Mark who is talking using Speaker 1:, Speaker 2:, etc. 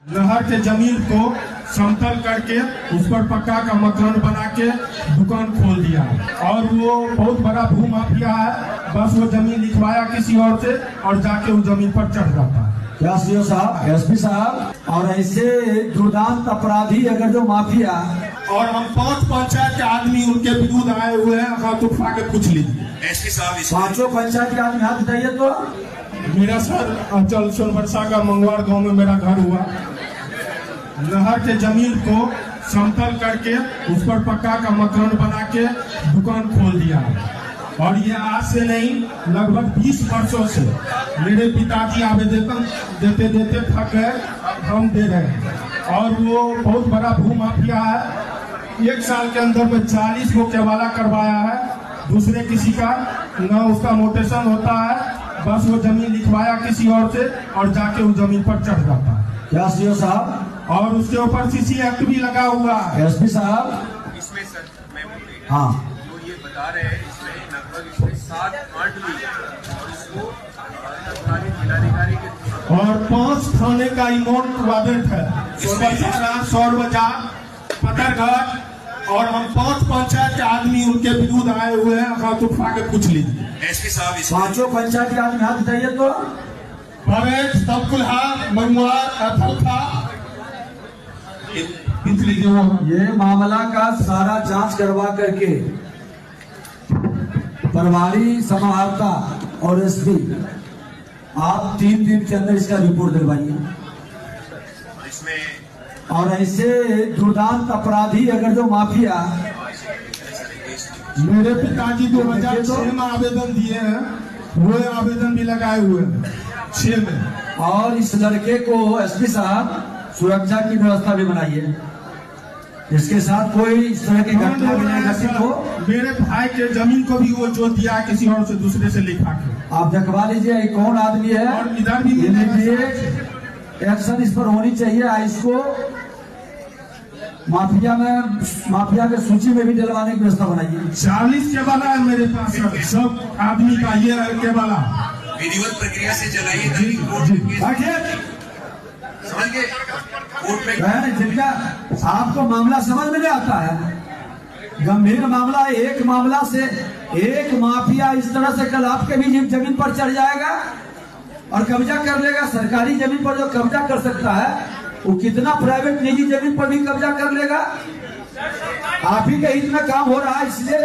Speaker 1: नहर के जमीन को समतल करके उस पर पक्का का मकान बना के दुकान खोल दिया और वो बहुत बड़ा भू माफिया है। बस वो जमीन लिखवाया किसी और से और जाके उस जमीन पर चढ़ जाता है।
Speaker 2: क्या सीओ साहब, एसपी साहब, और ऐसे दुर्दांत अपराधी अगर जो माफिया
Speaker 1: और हम 5 पंचायत के आदमी उनके विरुद्ध आए हुए हैं, हाथ उठा के पूछ लीजिए।
Speaker 3: एसपी साहब
Speaker 2: 5 पंचायत के आदमी हाथ उठाइए। तो
Speaker 1: मेरा सर अंचल सोनबरसा का मंगवार गांव में मेरा घर हुआ। नहर के जमीन को समतल करके उस पर पक्का का मकान बना के दुकान खोल दिया और ये आज से नहीं लगभग 20 वर्षों से मेरे पिताजी आवेदन देते देते थक गए, हम दे रहे हैं। और वो बहुत बड़ा भू माफिया है। 1 साल के अंदर में 40 को केवाला करवाया है दूसरे किसी का, न उसका मोटेशन होता है। बस वो जमीन लिखवाया किसी और से और जाके उस जमीन पर चढ़ जाता है।
Speaker 2: क्या सीओ साहब,
Speaker 1: और उसके ऊपर सीसी एक्ट भी लगा हुआ है।
Speaker 2: एसपी साहब
Speaker 3: इसमें सर मैं
Speaker 2: हाँ
Speaker 3: तो ये बता रहे हैं इसमें लगभग इसमें 7-8 भी और इसको जिलाधिकारी के
Speaker 1: और 5 थाने का इमोट वारंट है। सोनबरसा, सौर बाजार, पतरघाट और हम 5 पंचायत के आदमी उनके विरुद्ध आए हुए हैं, हाथ उठा के पूछ लीजिए।
Speaker 3: एसपी साहब
Speaker 2: 5 पंचायत के आदमी हाथ उठाइए। तो
Speaker 1: परेड, सबकुल्हा, मंगवार, अथलखा,
Speaker 2: ये मामला का सारा जांच करवा करके प्रभारी समाहर्ता और एसपी आप 3 दिन के अंदर इसका रिपोर्ट दिलवाइए।
Speaker 3: इसमें
Speaker 2: और ऐसे दुर्दांत अपराधी अगर जो माफिया
Speaker 1: मेरे पिताजी 2006 में आवेदन दिए हैं, वो आवेदन भी लगाए हुए हैं 6 में।
Speaker 2: और इस लड़के को एसपी साहब सुरक्षा की व्यवस्था भी बनाइए, इसके साथ कोई इस तरह की घटना भी नहीं घटित हो।
Speaker 1: मेरे भाई के जमीन को भी वो जो दिया किसी और से दूसरे से लिखा के।
Speaker 2: आप देखवा लीजिए ये कौन आदमी है
Speaker 1: और इधर भी
Speaker 2: इमीडिएट एक्शन इस पर होनी चाहिए। इसको माफिया के सूची में भी डलवाने की व्यवस्था बनाइए।
Speaker 1: 40 के वाला है मेरे पास सब आदमी का, ये के वाला
Speaker 3: विधिवत प्रक्रिया से चलाइए ताकि कोर्ट समझ गए कोर्ट में
Speaker 2: जिनका आपको मामला समझ में नहीं आता है, गंभीर मामला है। एक मामला से एक माफिया इस तरह से कल आपके भी जमीन पर चढ़ जाएगा और कब्जा कर लेगा। सरकारी जमीन पर जो कब्जा कर सकता है वो कितना प्राइवेट निजी जमीन पर भी कब्जा कर लेगा। आप ही के हित में काम हो रहा है, इसलिए